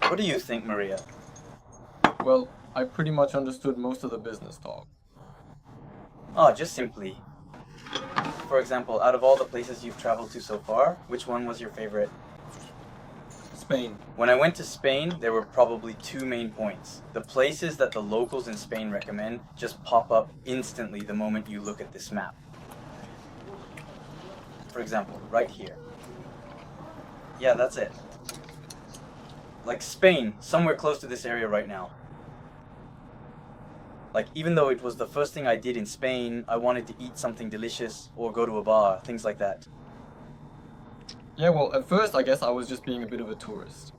What do you think, Maria? Well, I pretty much understood most of the business talk. Oh, just simply. For example, out of all the places you've traveled to so far, which one was your favorite? Spain. When I went to Spain, there were probably two main points. The places that the locals in Spain recommend just pop up instantly the moment you look at this map. For example, right here. Yeah, that's it. Like Spain, somewhere close to this area right now. Like, even though it was the first thing I did in Spain, I wanted to eat something delicious or go to a bar, things like that. Yeah, well, at first I guess I was just being a bit of a tourist.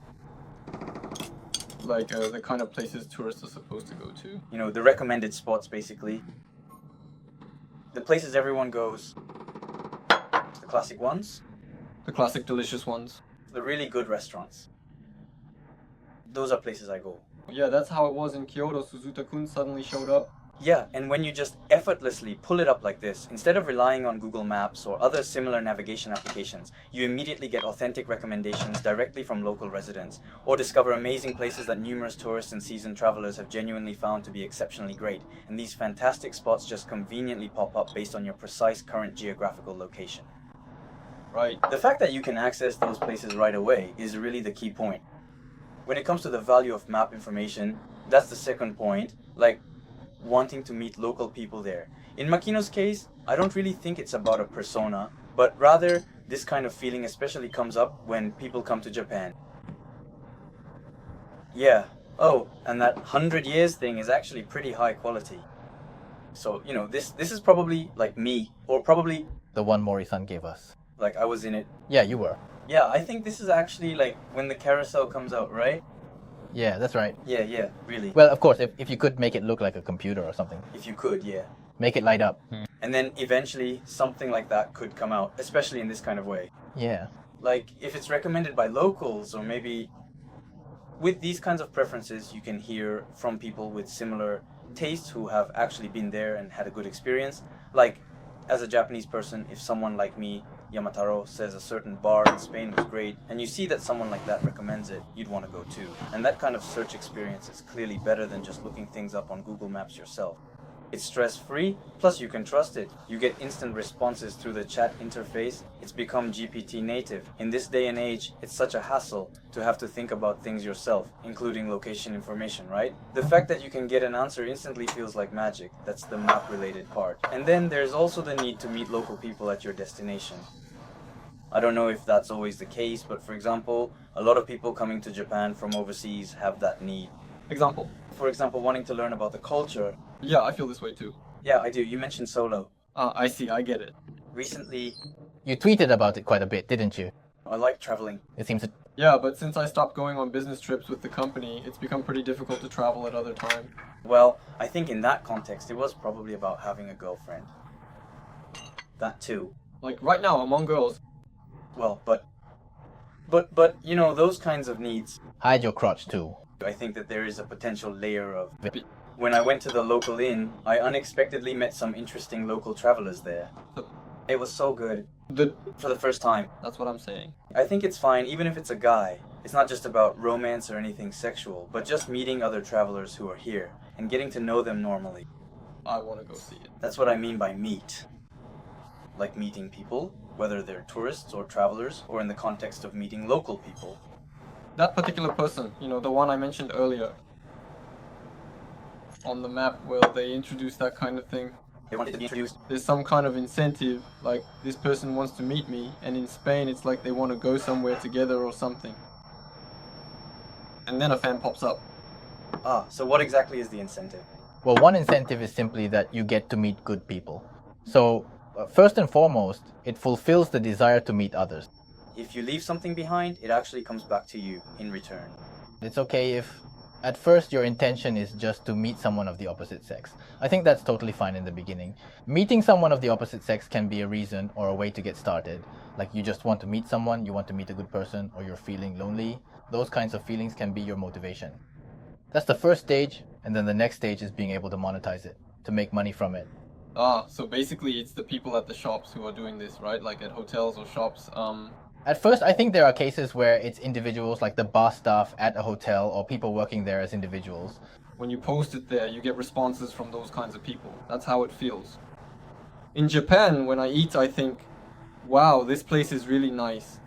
Like the kind of places tourists are supposed to go to. You know, the recommended spots basically. The places everyone goes. The classic ones. The classic delicious ones. The really good restaurants. Those are places I go. Yeah, that's how it was in Kyoto. Suzuta-kun suddenly showed up. Yeah, and when you just effortlessly pull it up like this, instead of relying on Google Maps or other similar navigation applications, you immediately get authentic recommendations directly from local residents, or discover amazing places that numerous tourists and seasoned travelers have genuinely found to be exceptionally great, and these fantastic spots just conveniently pop up based on your precise current geographical location. Right. The fact that you can access those places right away is really the key point. When it comes to the value of map information, that's the second point, like wanting to meet local people there. In Makino's case, I don't really think it's about a persona, but rather this kind of feeling especially comes up when people come to Japan. Yeah. Oh, and that 100 years thing is actually pretty high quality. So, you know, this is probably like me, or probably The one Mori-san gave us. like I was in it. Yeah, you were. Yeah, I think this is actually like when the carousel comes out, right? Yeah, that's right. Yeah, really. Well, of course, if you could make it look like a computer or something. If you could, yeah. Make it light up. And then eventually something like that could come out, especially in this kind of way. Yeah. Like if it's recommended by locals, or maybe with these kinds of preferences, you can hear from people with similar tastes who have actually been there and had a good experience. Like as a Japanese person, if someone like me, Yamataro, says a certain bar in Spain was great, and you see that someone like that recommends it, you'd want to go too. And that kind of search experience is clearly better than just looking things up on Google Maps yourself. It's stress-free, plus you can trust it. You get instant responses through the chat interface. It's become GPT native. In this day and age, it's such a hassle to have to think about things yourself, including location information, right? The fact that you can get an answer instantly feels like magic. That's the map-related part. And then there's also the need to meet local people at your destination. I don't know if that's always the case, but for example, a lot of people coming to Japan from overseas have that need. Example. For example, wanting to learn about the culture. Yeah, I feel this way too. Yeah, I do. You mentioned solo. I see, I get it. Recently, You tweeted about it quite a bit, didn't you? I like traveling. It seems to... Yeah, but since I stopped going on business trips with the company, it's become pretty difficult to travel at other times. Well, I think in that context, it was probably about having a girlfriend. That too. Like right now, among girls. Well, but, you know, those kinds of needs, Hide your crotch too. I think that there is a potential layer of... When I went to the local inn, I unexpectedly met some interesting local travelers there. It was so good. For the first time. That's what I'm saying. I think it's fine, even if it's a guy. It's not just about romance or anything sexual, but just meeting other travelers who are here, and getting to know them normally. I want to go see it. That's what I mean by meet. Like meeting people, whether they're tourists or travelers, or in the context of meeting local people. That particular person, you know, the one I mentioned earlier. On the map where they introduced that kind of thing. They wanted to be introduced. There's some kind of incentive, like this person wants to meet me, and in Spain it's like they want to go somewhere together or something. And then a fan pops up. Ah, so what exactly is the incentive? Well, one incentive is simply that you get to meet good people. So, first and foremost, it fulfills the desire to meet others. If you leave something behind, it actually comes back to you in return. It's okay if at first your intention is just to meet someone of the opposite sex. I think that's totally fine in the beginning. Meeting someone of the opposite sex can be a reason or a way to get started. Like you just want to meet someone, you want to meet a good person, or you're feeling lonely. Those kinds of feelings can be your motivation. That's the first stage, and then the next stage is being able to monetize it, to make money from it. Ah, so basically it's the people at the shops who are doing this, right? Like at hotels or shops. At first, I think there are cases where it's individuals like the bar staff at a hotel or people working there as individuals. When you post it there, you get responses from those kinds of people. That's how it feels. In Japan, when I eat, I think, wow, this place is really nice.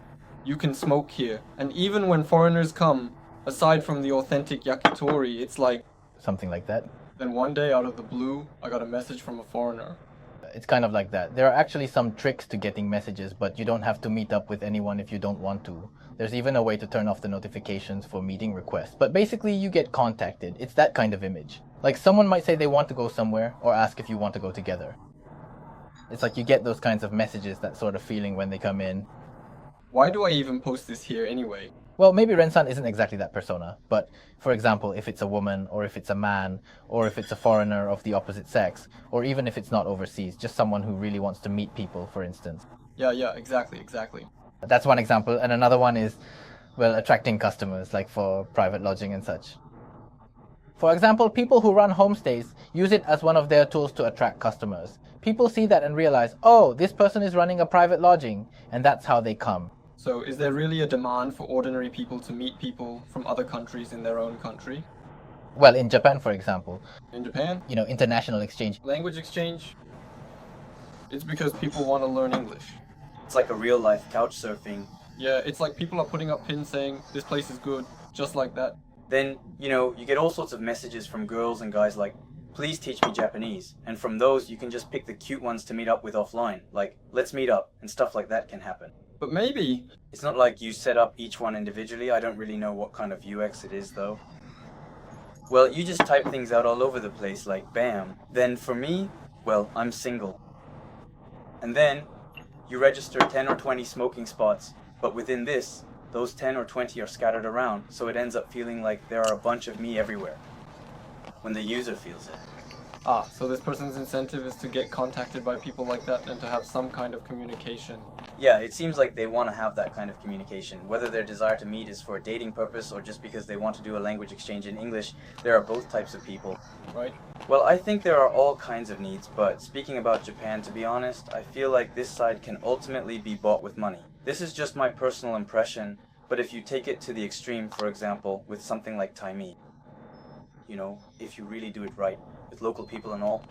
You can smoke here. And even when foreigners come, aside from the authentic yakitori, it's like... Something like that. Then one day, out of the blue, I got a message from a foreigner. It's kind of like that. There are actually some tricks to getting messages, but you don't have to meet up with anyone if you don't want to. There's even a way to turn off the notifications for meeting requests. But basically, you get contacted. It's that kind of image. Like someone might say they want to go somewhere or ask if you want to go together. It's like you get those kinds of messages, that sort of feeling when they come in. Why do I even post this here anyway? Well, maybe Rensan isn't exactly that persona, but for example, if it's a woman, or if it's a man, or if it's a foreigner of the opposite sex, or even if it's not overseas, just someone who really wants to meet people, for instance. Yeah, exactly. That's one example, and another one is, well, attracting customers, like for private lodging and such. For example, people who run homestays use it as one of their tools to attract customers. People see that and realize, oh, this person is running a private lodging, and that's how they come. So is there really a demand for ordinary people to meet people from other countries in their own country? Well, in Japan, for example. In Japan? International exchange. Language exchange? It's because people want to learn English. It's like a real-life couch surfing. Yeah, it's like people are putting up pins saying, this place is good, just like that. Then, you get all sorts of messages from girls and guys like, please teach me Japanese. And from those, you can just pick the cute ones to meet up with offline. Like, let's meet up, and stuff like that can happen. But maybe... It's not like you set up each one individually. I don't really know what kind of UX it is, though. Well, you just type things out all over the place, like bam. Then for me, well, I'm single. And then, you register 10 or 20 smoking spots, but within this, those 10 or 20 are scattered around, so it ends up feeling like there are a bunch of me everywhere. When the user feels it. So this person's incentive is to get contacted by people like that and to have some kind of communication. Yeah, it seems like they want to have that kind of communication. Whether their desire to meet is for a dating purpose or just because they want to do a language exchange in English, there are both types of people. Right? Well, I think there are all kinds of needs, but speaking about Japan, to be honest, I feel like this side can ultimately be bought with money. This is just my personal impression, but if you take it to the extreme, for example, with something like Taimi, if you really do it right, with local people and all.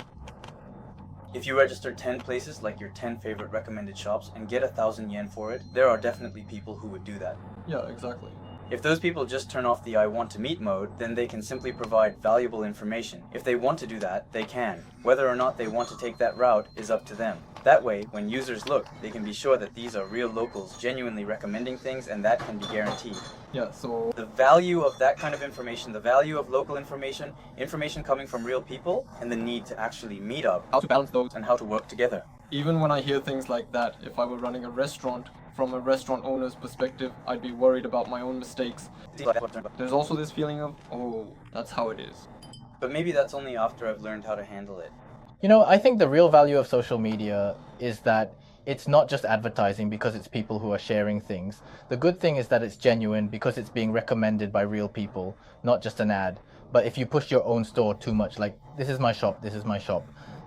If you register 10 places, like your 10 favorite recommended shops, and get 1,000 yen for it, there are definitely people who would do that. Yeah, exactly. If those people just turn off the I want to meet mode, then they can simply provide valuable information. If they want to do that, they can. Whether or not they want to take that route is up to them. That way, when users look, they can be sure that these are real locals genuinely recommending things, and that can be guaranteed. Yeah, so... The value of that kind of information, the value of local information, information coming from real people, and the need to actually meet up. How to balance those. And how to work together. Even when I hear things like that, if I were running a restaurant, from a restaurant owner's perspective, I'd be worried about my own mistakes. There's also this feeling of, oh, that's how it is. But maybe that's only after I've learned how to handle it. I think the real value of social media is that it's not just advertising because it's people who are sharing things. The good thing is that it's genuine because it's being recommended by real people, not just an ad. But if you push your own store too much, like, this is my shop,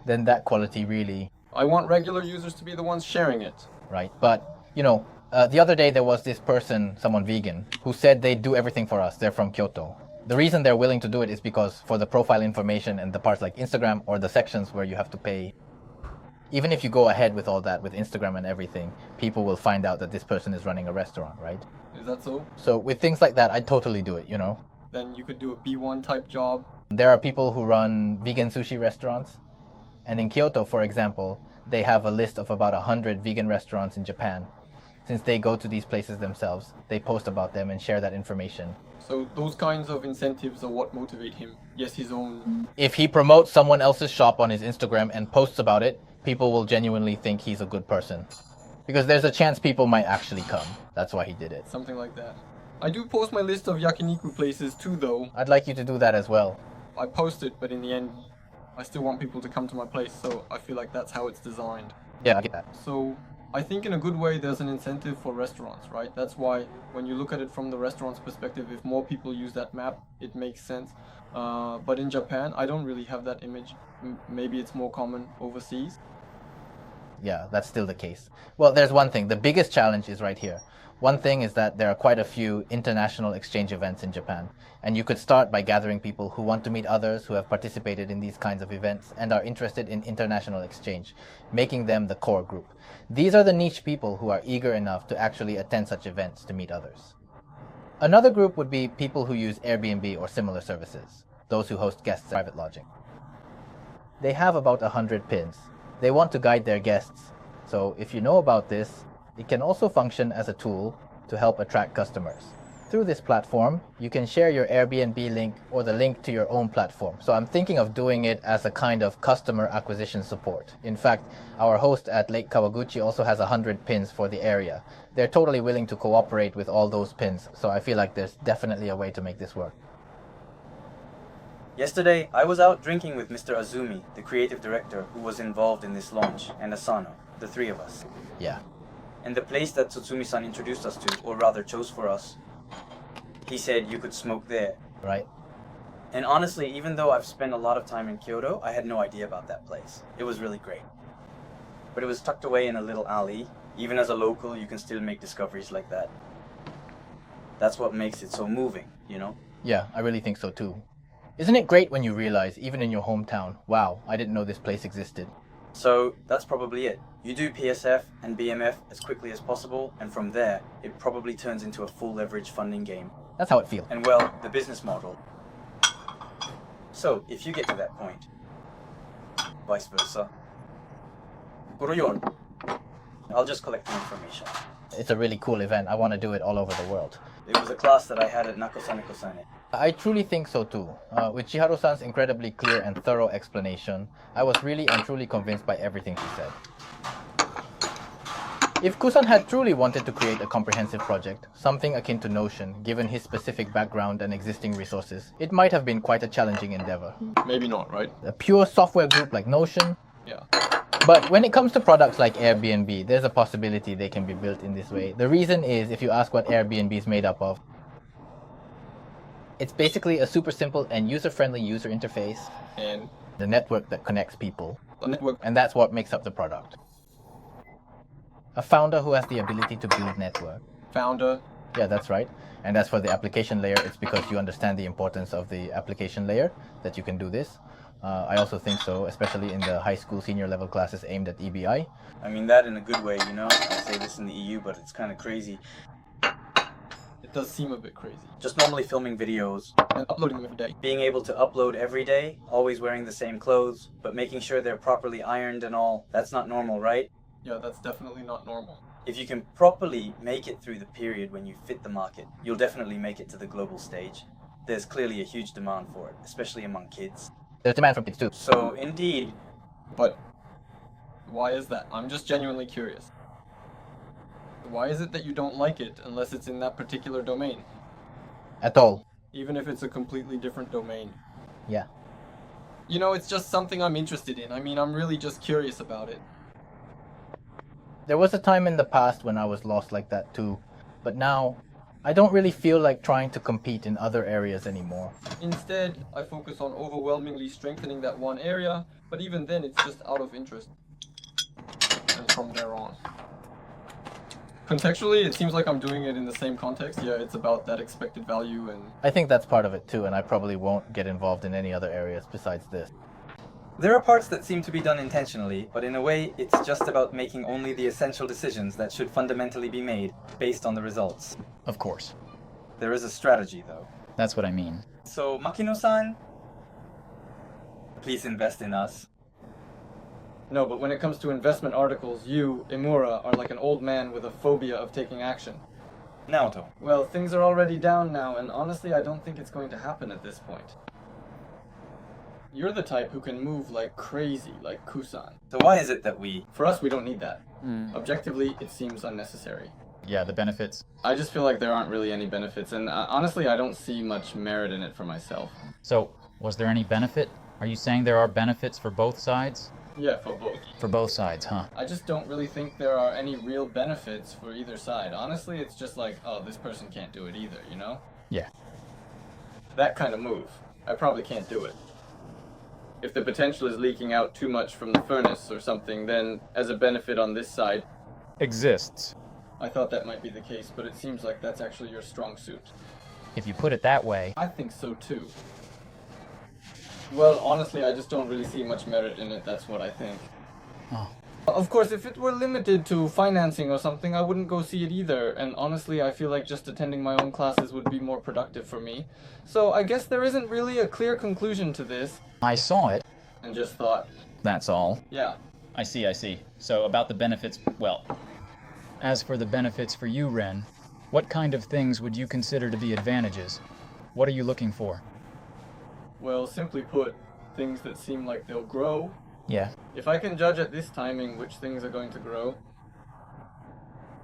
then that quality really... I want regular users to be the ones sharing it. Right, but, the other day there was this person, someone vegan, who said they'd do everything for us. They're from Kyoto. The reason they're willing to do it is because for the profile information and the parts like Instagram or the sections where you have to pay, even if you go ahead with all that, with Instagram and everything, people will find out that this person is running a restaurant, right? Is that so? So with things like that, I'd totally do it, Then you could do a B1 type job. There are people who run vegan sushi restaurants. And in Kyoto, for example, they have a list of about 100 vegan restaurants in Japan. Since they go to these places themselves, they post about them and share that information. So those kinds of incentives are what motivate him. Yes, his own... If he promotes someone else's shop on his Instagram and posts about it, people will genuinely think he's a good person. Because there's a chance people might actually come. That's why he did it. Something like that. I do post my list of yakiniku places too, though. I'd like you to do that as well. I post it, but in the end, I still want people to come to my place, so I feel like that's how it's designed. Yeah, I get that. So, I think in a good way there's an incentive for restaurants, right? That's why when you look at it from the restaurant's perspective, if more people use that map, it makes sense. But in Japan, I don't really have that image. Maybe it's more common overseas. Yeah, that's still the case. Well, there's one thing. The biggest challenge is right here. One thing is that there are quite a few international exchange events in Japan, and you could start by gathering people who want to meet others who have participated in these kinds of events and are interested in international exchange, making them the core group. These are the niche people who are eager enough to actually attend such events to meet others. Another group would be people who use Airbnb or similar services, those who host guests at private lodging. They have about 100 pins. They want to guide their guests, so if you know about this, it can also function as a tool to help attract customers. Through this platform, you can share your Airbnb link or the link to your own platform. So I'm thinking of doing it as a kind of customer acquisition support. In fact, our host at Lake Kawaguchi also has 100 pins for the area. They're totally willing to cooperate with all those pins, so I feel like there's definitely a way to make this work. Yesterday, I was out drinking with Mr. Azumi, the creative director who was involved in this launch, and Asano, the three of us. Yeah. And the place that Tsutsumi-san introduced us to, or rather chose for us, he said you could smoke there. Right. And honestly, even though I've spent a lot of time in Kyoto, I had no idea about that place. It was really great. But it was tucked away in a little alley. Even as a local, you can still make discoveries like that. That's what makes it so moving, you know? Yeah, I really think so too. Isn't it great when you realize, even in your hometown, wow, I didn't know this place existed? So that's probably it. You do PSF and BMF as quickly as possible, and from there, it probably turns into a full leverage funding game. That's how it feels. And well, the business model. So, if you get to that point, vice versa, I'll just collect the information. It's a really cool event. I want to do it all over the world. It was a class that I had at Nakosaneko-sane. I truly think so too. With Chiharu-san's incredibly clear and thorough explanation, I was really and truly convinced by everything she said. If Kusan had truly wanted to create a comprehensive project, something akin to Notion, given his specific background and existing resources, it might have been quite a challenging endeavor. Maybe not, right? A pure software group like Notion? Yeah. But when it comes to products like Airbnb, there's a possibility they can be built in this way. The reason is, if you ask what Airbnb is made up of, it's basically a super simple and user-friendly user interface And the network that connects people. the network. And that's what makes up the product. A founder who has the ability to build network. Founder. Yeah, that's right. And as for the application layer, it's because you understand the importance of the application layer that you can do this. I also think so, especially in the high school senior level classes aimed at EBI. I mean that in a good way, you know? I say this in the EU, but it's kind of crazy. It does seem a bit crazy. Just normally filming videos, And uploading them every day. being able to upload every day, always wearing the same clothes, but making sure they're properly ironed and all, that's not normal, right? Yeah, that's definitely not normal. If you can properly make it through the period when you fit the market, you'll definitely make it to the global stage. There's clearly a huge demand for it, especially among kids. There's demand from kids too. So, indeed, But why is that? I'm just genuinely curious. Why is it that you don't like it unless it's in that particular domain? At all. Even if it's a completely different domain. Yeah. You know, it's just something I'm interested in. I mean, I'm really just curious about it. There was a time in the past when I was lost like that too. But now, I don't really feel like trying to compete in other areas anymore. Instead, I focus on overwhelmingly strengthening that one area, but even then it's just out of interest. And from there on. Contextually, it seems like I'm doing it in the same context. Yeah, it's about that expected value and... I think that's part of it too, and I probably won't get involved in any other areas besides this. there are parts that seem to be done intentionally, but in a way, it's just about making only the essential decisions that should fundamentally be made based on the results. Of course. There is a strategy, though. That's what I mean. So, Makino-san, please invest in us. No, but when it comes to investment articles, you, Imura, are like an old man with a phobia of taking action. Naoto. Well, things are already down now, and honestly, I don't think it's going to happen at this point. You're the type who can move like crazy, like Kusan. So why is it that we... For us, we don't need that. Objectively, it seems unnecessary. Yeah, the benefits. I just feel like there aren't really any benefits, and honestly, I don't see much merit in it for myself. So, was there any benefit? Are you saying there are benefits for both sides? Yeah, for both. For both sides, huh? I just don't really think there are any real benefits for either side. Honestly, it's just like, oh, this person can't do it either, you know? Yeah. That kind of move. I probably can't do it. If the potential is leaking out too much from the furnace or something, then as a benefit on this side... Exists. I thought that might be the case, but it seems like that's actually your strong suit. If you put it that way, I think so too. Well, honestly, I just don't really see much merit in it, that's what I think. oh, Of course, if it were limited to financing or something, I wouldn't go see it either, and honestly, I feel like just attending my own classes would be more productive for me. So I guess there isn't really a clear conclusion to this, I saw it. and just thought, That's all. yeah. I see. So about the benefits, well, as for the benefits for you, Ren, what kind of things would you consider to be advantages? What are you looking for? Well, simply put, things that seem like they'll grow. Yeah. If I can judge at this timing which things are going to grow,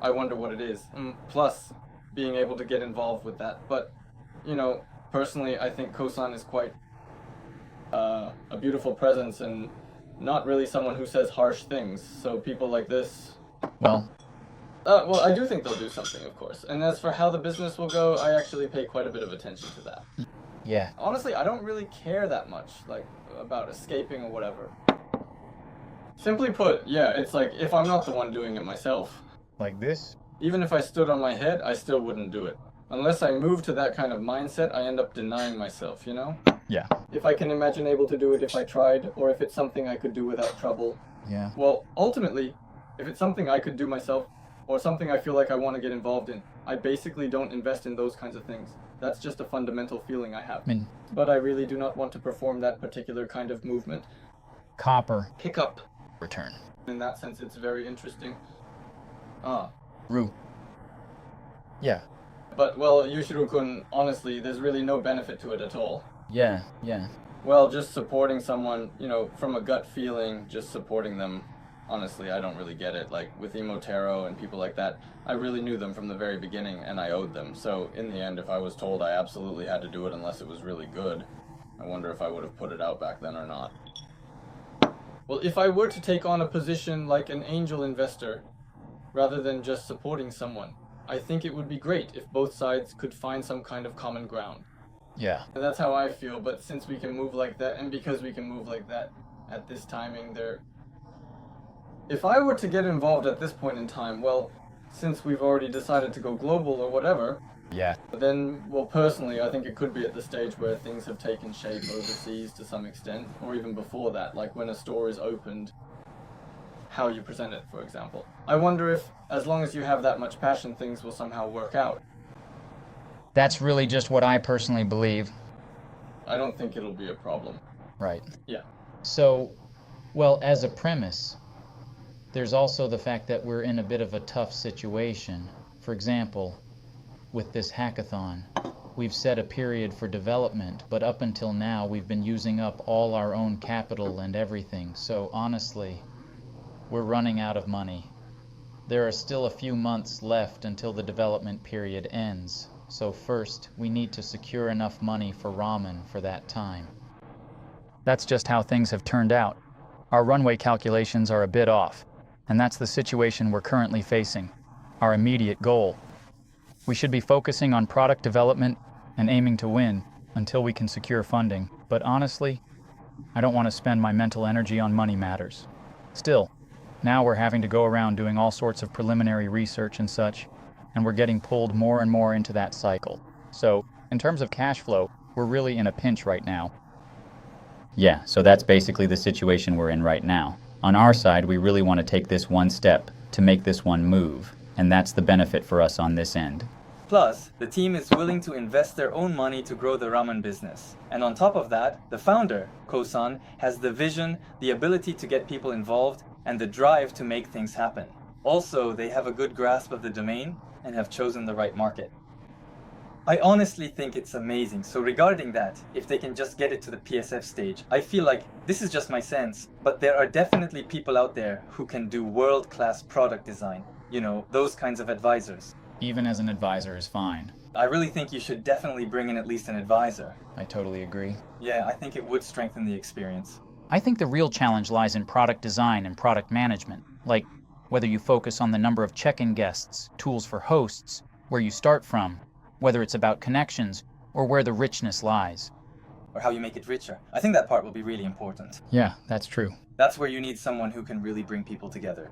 I wonder what it is. Plus, being able to get involved with that. But, you know, personally, I think Kosan is quite a beautiful presence and not really someone who says harsh things. So people like this... Well, well, I do think they'll do something, of course. And as for how the business will go, I actually pay quite a bit of attention to that. yeah. Honestly, I don't really care that much, like, about escaping or whatever. Simply put, yeah, it's like, if I'm not the one doing it myself, Like this? even if I stood on my head, I still wouldn't do it. Unless I move to that kind of mindset, I end up denying myself, you know? Yeah. If I can imagine able to do it if I tried, or if it's something I could do without trouble. Yeah. Well, ultimately, if it's something I could do myself, or something I feel like I want to get involved in, I basically don't invest in those kinds of things. That's just a fundamental feeling I have. But I really do not want to perform that particular kind of movement. Copper. Hiccup. Return. In that sense, it's very interesting. Rue. Yeah. But, well, Yushiro-kun, honestly, there's really no benefit to it at all. Yeah. Well, just supporting someone, you know, from a gut feeling, just supporting them, honestly, I don't really get it. Like, with Imotaro and people like that, I really knew them from the very beginning, and I owed them. So, in the end, if I was told I absolutely had to do it unless it was really good, I wonder if I would have put it out back then or not. Well, if I were to take on a position like an angel investor, rather than just supporting someone, I think it would be great if both sides could find some kind of common ground. Yeah. And that's how I feel, but since we can move like that, and because we can move like that at this timing, if I were to get involved at this point in time, well, since we've already decided to go global or whatever, Yeah. then, well, personally, I think it could be at the stage where things have taken shape overseas to some extent, or even before that, like when a store is opened, how you present it, for example. I wonder if, as long as you have that much passion, things will somehow work out. That's really just what I personally believe. I don't think it'll be a problem. Right. Yeah. So, well, as a premise, there's also the fact that we're in a bit of a tough situation. For example, with this hackathon, we've set a period for development, but up until now we've been using up all our own capital and everything. So honestly, we're running out of money. There are still a few months left until the development period ends. So first, we need to secure enough money for ramen for that time. That's just how things have turned out. Our runway calculations are a bit off, and that's the situation we're currently facing, our immediate goal. We should be focusing on product development and aiming to win until we can secure funding. But honestly, I don't want to spend my mental energy on money matters. Still, now we're having to go around doing all sorts of preliminary research and such, and we're getting pulled more and more into that cycle. So, in terms of cash flow, we're really in a pinch right now. Yeah, so that's basically the situation we're in right now. On our side, we really want to take this one step to make this one move, and that's the benefit for us on this end. Plus, the team is willing to invest their own money to grow the ramen business. And on top of that, the founder, Kosan, has the vision, the ability to get people involved, and the drive to make things happen. Also, they have a good grasp of the domain and have chosen the right market. I honestly think it's amazing. So regarding that, if they can just get it to the PSF stage, I feel like, this is just my sense, but there are definitely people out there who can do world-class product design. You know, those kinds of advisors. Even as an advisor is fine. I really think you should definitely bring in at least an advisor. I totally agree. Yeah, I think it would strengthen the experience. I think the real challenge lies in product design and product management. Like, whether you focus on the number of check-in guests, tools for hosts, where you start from, whether it's about connections, or where the richness lies. Or how you make it richer. I think that part will be really important. Yeah, that's true. That's where you need someone who can really bring people together.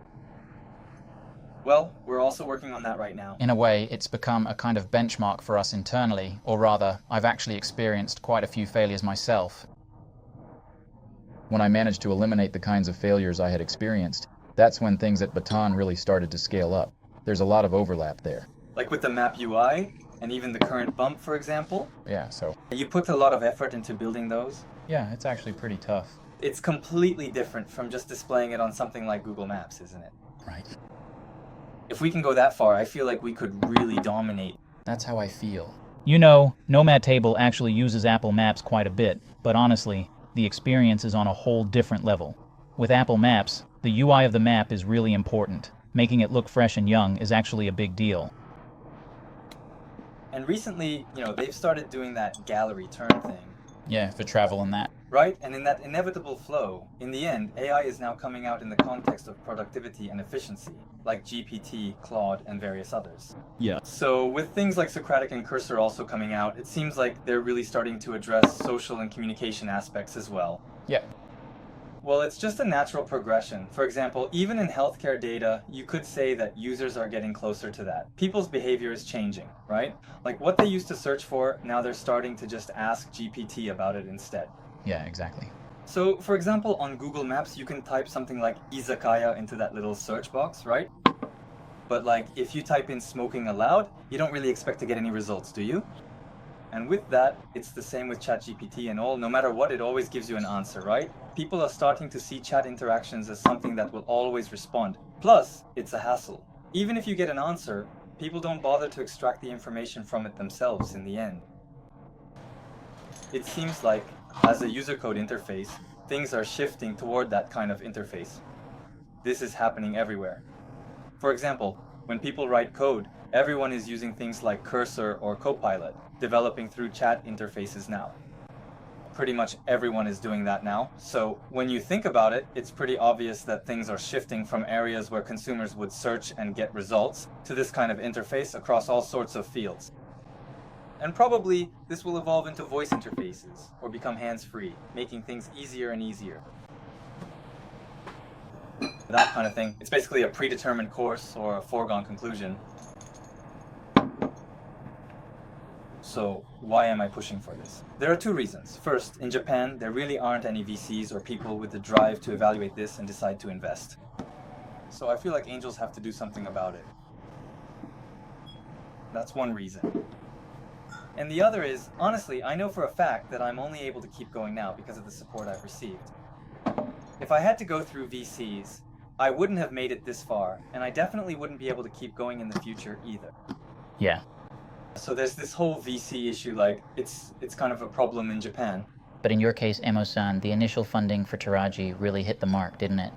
Well, we're also working on that right now. In a way, it's become a kind of benchmark for us internally, or rather, I've actually experienced quite a few failures myself. When I managed to eliminate the kinds of failures I had experienced, that's when things at Baton really started to scale up. There's a lot of overlap there. Like with the map UI, and even the current bump, for example. Yeah, so... You put a lot of effort into building those. Yeah, it's actually pretty tough. It's completely different from just displaying it on something like Google Maps, isn't it? Right. If we can go that far, I feel like we could really dominate. That's how I feel. You know, Nomad Table actually uses Apple Maps quite a bit, but honestly, the experience is on a whole different level. With Apple Maps, the UI of the map is really important. Making it look fresh and young is actually a big deal. And recently, they've started doing that gallery turn thing. Yeah, for travel and that. Right? And in that inevitable flow, in the end, AI is now coming out in the context of productivity and efficiency, like GPT, Claude, and various others. Yeah. So with things like Socratic and Cursor also coming out, it seems like they're really starting to address social and communication aspects as well. Yeah. Well, it's just a natural progression. For example, even in healthcare data, you could say that users are getting closer to that. People's behavior is changing, right? Like what they used to search for, now they're starting to just ask GPT about it instead. Yeah, exactly. So, for example, on Google Maps, you can type something like izakaya into that little search box, right? But like, if you type in smoking aloud, you don't really expect to get any results, do you? And with that, it's the same with ChatGPT and all. No matter what, it always gives you an answer, right? People are starting to see chat interactions as something that will always respond. Plus, it's a hassle. Even if you get an answer, people don't bother to extract the information from it themselves in the end. It seems like, as a user code interface, things are shifting toward that kind of interface. This is happening everywhere. For example, when people write code, everyone is using things like Cursor or Copilot, developing through chat interfaces now. Pretty much everyone is doing that now. So when you think about it, it's pretty obvious that things are shifting from areas where consumers would search and get results to this kind of interface across all sorts of fields. And probably this will evolve into voice interfaces or become hands-free, making things easier and easier. That kind of thing. It's basically a predetermined course or a foregone conclusion. So why am I pushing for this? There are two reasons. First, in Japan, there really aren't any VCs or people with the drive to evaluate this and decide to invest. So I feel like angels have to do something about it. That's one reason. And the other is, honestly, I know for a fact that I'm only able to keep going now because of the support I've received. If I had to go through VCs, I wouldn't have made it this far, and I definitely wouldn't be able to keep going in the future either. Yeah. So there's this whole VC issue, like, it's kind of a problem in Japan. But in your case, Emo-san, the initial funding for Taraji really hit the mark, didn't it?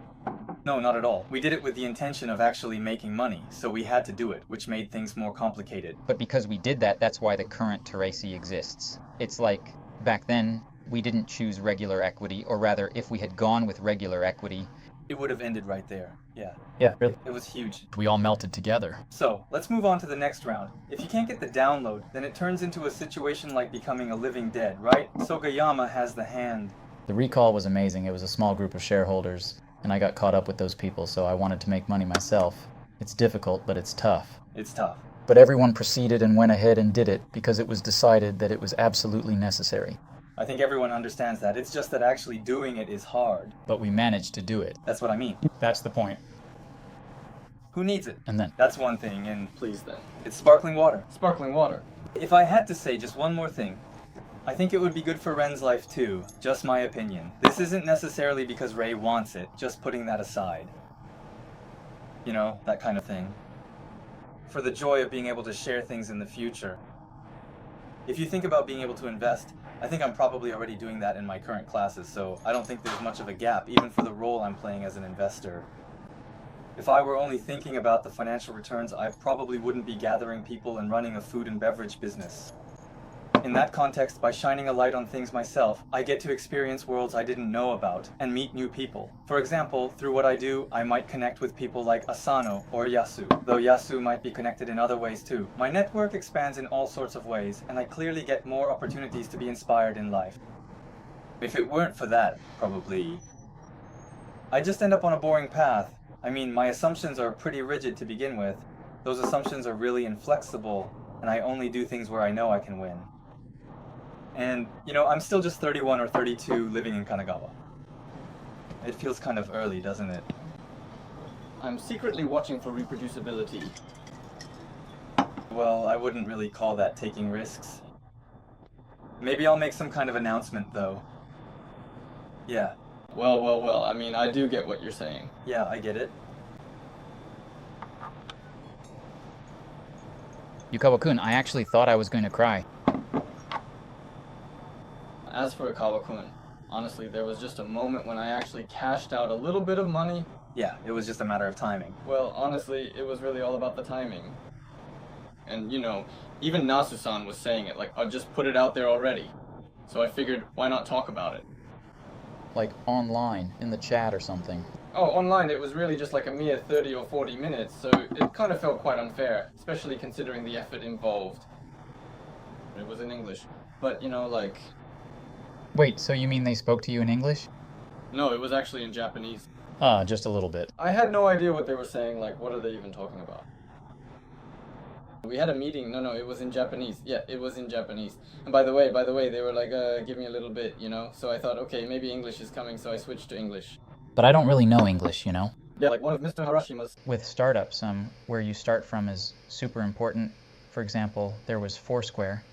No, not at all. We did it with the intention of actually making money, so we had to do it, which made things more complicated. But because we did that, that's why the current Teresi exists. It's like, back then, we didn't choose regular equity, or rather, if we had gone with regular equity, It would have ended right there, yeah. Yeah, really. It was huge. We all melted together. So, let's move on to the next round. If you can't get the download, then it turns into a situation like becoming a living dead, right? Sogayama has the hand. the recall was amazing. It was a small group of shareholders, and I got caught up with those people, so I wanted to make money myself. It's difficult, but it's tough. It's tough. But everyone proceeded and went ahead and did it because it was decided that it was absolutely necessary. I think everyone understands that. It's just that actually doing it is hard. But we managed to do it. That's what I mean. That's the point. Who needs it? And then, That's one thing, and Please then. it's sparkling water. Sparkling water. If I had to say just one more thing, I think it would be good for Ren's life too. Just my opinion. This isn't necessarily because Ray wants it, just putting that aside. You know, that kind of thing. For the joy of being able to share things in the future. If you think about being able to invest, I think I'm probably already doing that in my current classes, so I don't think there's much of a gap, even for the role I'm playing as an investor. If I were only thinking about the financial returns, I probably wouldn't be gathering people and running a food and beverage business. In that context, by shining a light on things myself, I get to experience worlds I didn't know about and meet new people. For example, through what I do, I might connect with people like Asano or Yasu, though Yasu might be connected in other ways too. My network expands in all sorts of ways, and I clearly get more opportunities to be inspired in life. If it weren't for that, probably, I'd just end up on a boring path, I mean, my assumptions are pretty rigid to begin with. Those assumptions are really inflexible, and I only do things where I know I can win. And, I'm still just 31 or 32 living in Kanagawa. It feels kind of early, doesn't it? I'm secretly watching for reproducibility. Well, I wouldn't really call that taking risks. Maybe I'll make some kind of announcement, though. Yeah. Well, I mean, I do get what you're saying. Yeah, I get it. Yukawa-kun, I actually thought I was going to cry. As for Akawa-kun, honestly, there was just a moment when I actually cashed out a little bit of money. Yeah, it was just a matter of timing. Well, honestly, it was really all about the timing. And, even Nasu-san was saying it, like, I'll just put it out there already. So I figured, why not talk about it? Like online, in the chat or something. Oh, online it was really just like a mere 30 or 40 minutes, so it kind of felt quite unfair, especially considering the effort involved. It was in English. But, Wait, so you mean they spoke to you in English? No, it was actually in Japanese. Just a little bit. I had no idea what they were saying, like, what are they even talking about? We had a meeting, no, it was in Japanese. Yeah, it was in Japanese. And by the way, they were like, give me a little bit, So I thought, okay, maybe English is coming, so I switched to English. But I don't really know English, Yeah, like one of Mr. Harashima's. With startups, where you start from is super important. For example, there was Foursquare,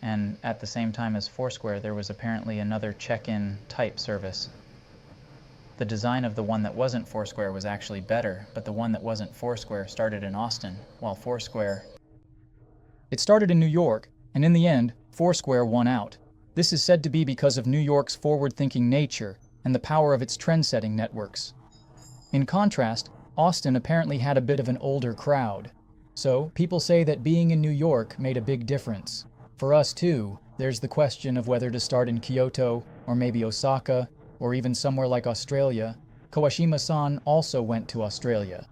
and at the same time as Foursquare, there was apparently another check-in type service. The design of the one that wasn't Foursquare was actually better, but the one that wasn't Foursquare started in Austin, while Foursquare... It started in New York, and in the end, Foursquare won out. This is said to be because of New York's forward-thinking nature and the power of its trend-setting networks. In contrast, Austin apparently had a bit of an older crowd. So, people say that being in New York made a big difference. For us too, there's the question of whether to start in Kyoto, or maybe Osaka, or even somewhere like Australia. Kawashima-san also went to Australia.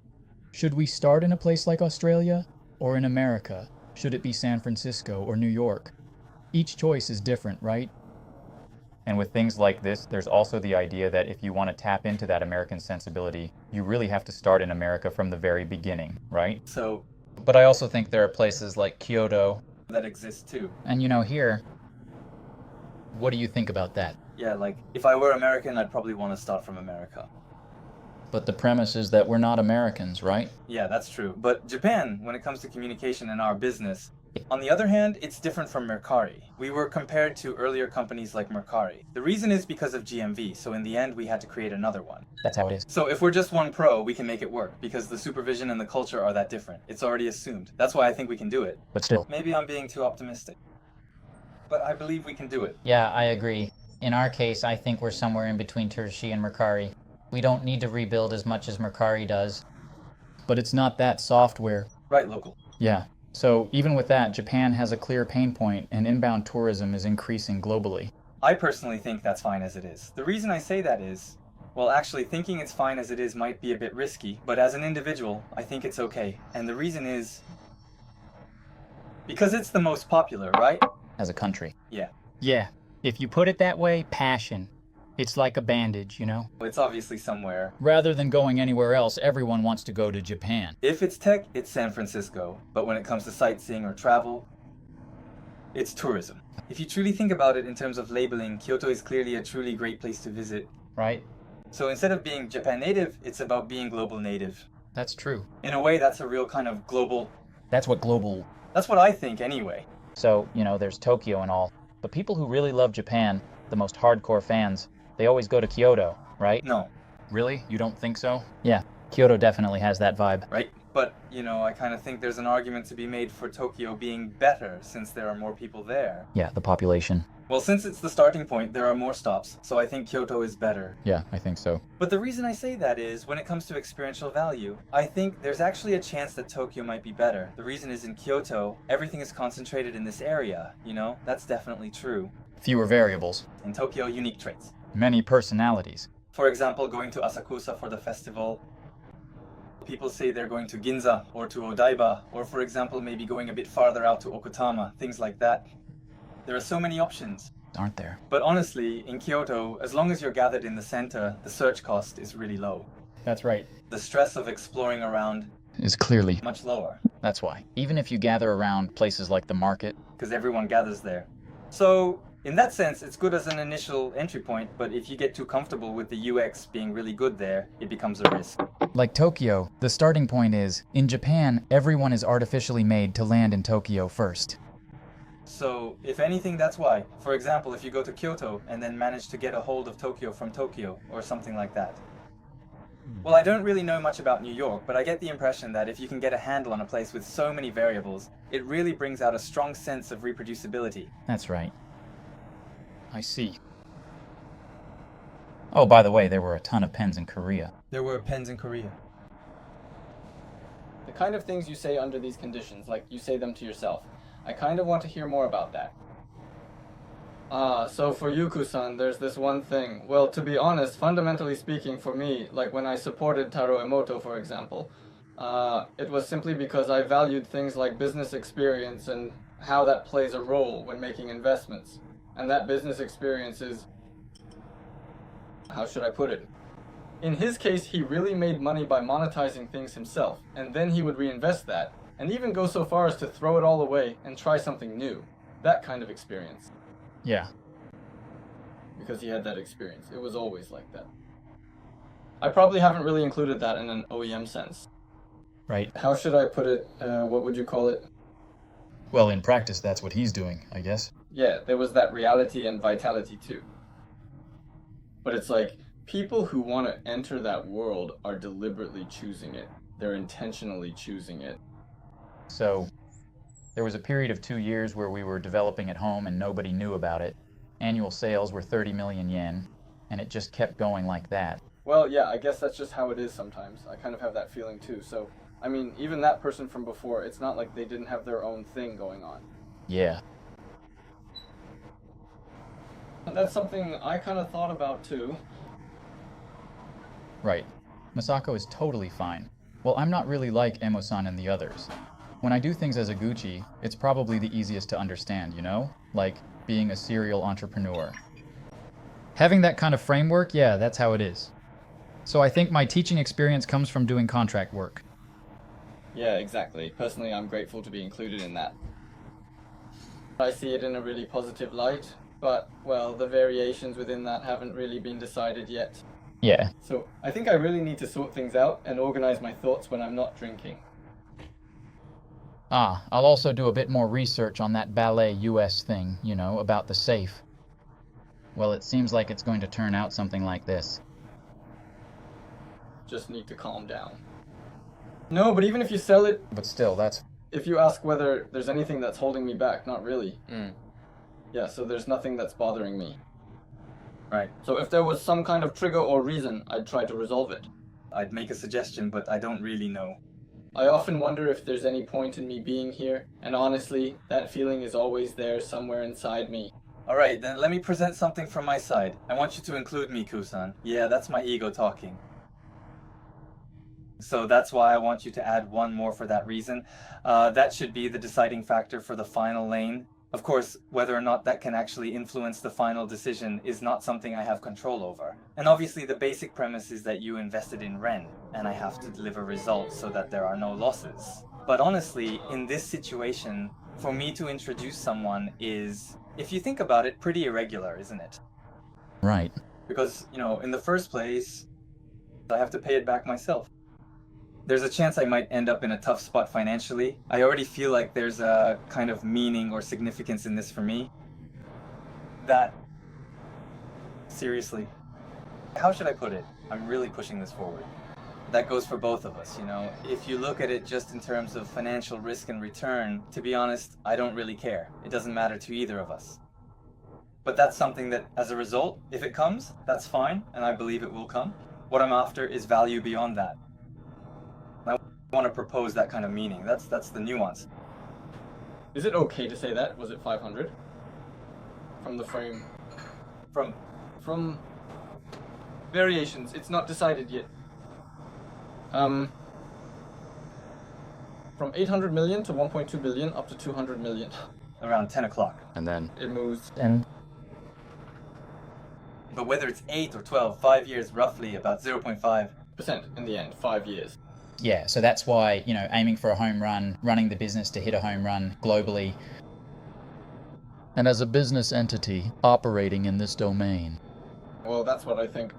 Should we start in a place like Australia, or in America? Should it be San Francisco or New York? Each choice is different, right? And with things like this, there's also the idea that if you want to tap into that American sensibility, you really have to start in America from the very beginning, right? So, But I also think there are places like Kyoto. that exists too. And here, what do you think about that? Yeah, like, if I were American, I'd probably want to start from America. But the premise is that we're not Americans, right? Yeah, that's true. But Japan, when it comes to communication and our business, on the other hand, it's different from Mercari. We were compared to earlier companies like Mercari. The reason is because of GMV, so in the end we had to create another one. That's how it is. So if we're just one pro, we can make it work, because the supervision and the culture are that different. It's already assumed. That's why I think we can do it. But still. Maybe I'm being too optimistic. But I believe we can do it. Yeah, I agree. In our case, I think we're somewhere in between Tershi and Mercari. We don't need to rebuild as much as Mercari does. But it's not that software. Right, local. Yeah. So even with that, Japan has a clear pain point, and inbound tourism is increasing globally. I personally think that's fine as it is. The reason I say that is, well, actually thinking it's fine as it is might be a bit risky, but as an individual, I think it's okay. And the reason is, because it's the most popular, right? As a country. Yeah. Yeah, if you put it that way, passion. It's like a bandage, It's obviously somewhere. Rather than going anywhere else, everyone wants to go to Japan. If it's tech, it's San Francisco. But when it comes to sightseeing or travel, it's tourism. If you truly think about it in terms of labeling, Kyoto is clearly a truly great place to visit. Right? So instead of being Japan native, it's about being global native. That's true. In a way, that's a real kind of global... That's what global... That's what I think, anyway. So, there's Tokyo and all. But people who really love Japan, the most hardcore fans, they always go to Kyoto, right? No. Really? You don't think so? Yeah, Kyoto definitely has that vibe. Right? But, I kind of think there's an argument to be made for Tokyo being better since there are more people there. Yeah, the population. Well, since it's the starting point, there are more stops, so I think Kyoto is better. Yeah, I think so. But the reason I say that is, when it comes to experiential value, I think there's actually a chance that Tokyo might be better. The reason is in Kyoto, everything is concentrated in this area, That's definitely true. Fewer variables. In Tokyo, unique traits. Many personalities. For example, going to Asakusa for the festival. People say they're going to Ginza or to Odaiba, or for example, maybe going a bit farther out to Okutama, things like that. There are so many options. Aren't there? But honestly, in Kyoto, as long as you're gathered in the center, the search cost is really low. That's right. The stress of exploring around Is clearly. much lower, That's why. Even if you gather around places like the market, because everyone gathers there. So, in that sense, it's good as an initial entry point, but if you get too comfortable with the UX being really good there, it becomes a risk. like Tokyo, the starting point is, in Japan, everyone is artificially made to land in Tokyo first. So, if anything, that's why. For example, if you go to Kyoto and then manage to get a hold of Tokyo from Tokyo, or something like that. Well, I don't really know much about New York, but I get the impression that if you can get a handle on a place with so many variables, it really brings out a strong sense of reproducibility. That's right. I see. Oh, by the way, there were a ton of pens in Korea. There were pens in Korea. The kind of things you say under these conditions, like you say them to yourself. I kind of want to hear more about that. So for Yuku-san, there's this one thing. Well, to be honest, fundamentally speaking for me, like when I supported Taro Emoto, for example, it was simply because I valued things like business experience and how that plays a role when making investments. And that business experience is, how should I put it? In his case, he really made money by monetizing things himself, and then he would reinvest that, and even go so far as to throw it all away and try something new. That kind of experience. Yeah. Because he had that experience. It was always like that. I probably haven't really included that in an OEM sense. Right. How should I put it? What would you call it? Well, in practice, that's what he's doing, I guess. Yeah, there was that reality and vitality too. But it's like, people who want to enter that world are deliberately choosing it. They're intentionally choosing it. So, there was a period of 2 years where we were developing at home and nobody knew about it. Annual sales were 30 million yen, and it just kept going like that. Well, yeah, I guess that's just how it is sometimes. I kind of have that feeling too. So, I mean, even that person from before, it's not like they didn't have their own thing going on. Yeah. That's something I kind of thought about too. Right. Masako is totally fine. Well, I'm not really like Emo-san and the others. When I do things as a Gucci, it's probably the easiest to understand, you know? Like being a serial entrepreneur. Having that kind of framework, yeah, that's how it is. So I think my teaching experience comes from doing contract work. Yeah, exactly. Personally, I'm grateful to be included in that. I see it in a really positive light, but, well, the variations within that haven't really been decided yet. Yeah. So, I think I really need to sort things out and organize my thoughts when I'm not drinking. I'll also do a bit more research on that ballet US thing, you know, about the safe. Well, it seems like it's going to turn out something like this. Just need to calm down. No, but even if you sell it, But still, that's... if you ask whether there's anything that's holding me back, not really. Mm. Yeah, so there's nothing that's bothering me. Right. So if there was some kind of trigger or reason, I'd try to resolve it. I'd make a suggestion, but I don't really know. I often wonder if there's any point in me being here, and honestly, that feeling is always there somewhere inside me. Alright, then let me present something from my side. I want you to include me, Kusan. Yeah, that's my ego talking. So that's why I want you to add one more for that reason. That should be the deciding factor for the final lane. Of course, whether or not that can actually influence the final decision is not something I have control over. And obviously the basic premise is that you invested in Ren, and I have to deliver results so that there are no losses. But honestly, in this situation, for me to introduce someone is, if you think about it, pretty irregular, isn't it? Right. Because, you know, in the first place, I have to pay it back myself. There's a chance I might end up in a tough spot financially. I already feel like there's a kind of meaning or significance in this for me. That, seriously, how should I put it? I'm really pushing this forward. That goes for both of us, you know. If you look at it just in terms of financial risk and return, to be honest, I don't really care. It doesn't matter to either of us. But that's something that, as a result, if it comes, that's fine, and I believe it will come. What I'm after is value beyond that. I want to propose that kind of meaning. That's the nuance. Is it okay to say that? Was it 500? From the frame. From variations. It's not decided yet. From 800 million to 1.2 billion up to 200 million. Around 10 o'clock. And then It moves. But whether it's 8 or 12, 5 years roughly, about 0.5, in the end, 5 years. Yeah, so that's why, aiming for a home run, running the business to hit a home run globally. And as a business entity operating in this domain. Well, that's what I think.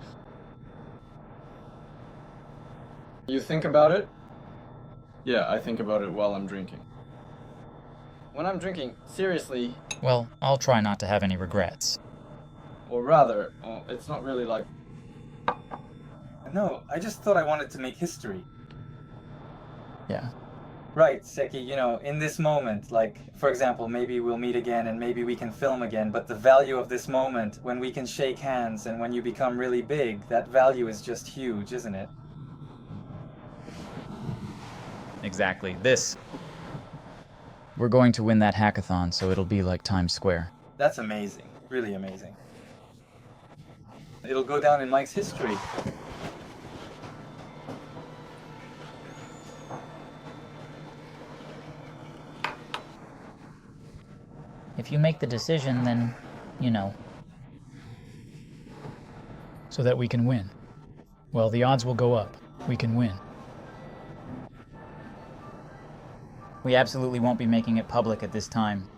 You think about it? Yeah, I think about it while I'm drinking. When I'm drinking, seriously, Well, I'll try not to have any regrets. or rather, it's not really like... No, I just thought I wanted to make history. Yeah. Right, Seki, in this moment, like, for example, maybe we'll meet again and maybe we can film again, but the value of this moment, when we can shake hands and when you become really big, that value is just huge, isn't it? Exactly. We're going to win that hackathon, so it'll be like Times Square. That's amazing, really amazing. It'll go down in Mike's history. If you make the decision, then, So that we can win. Well, the odds will go up. We can win. We absolutely won't be making it public at this time.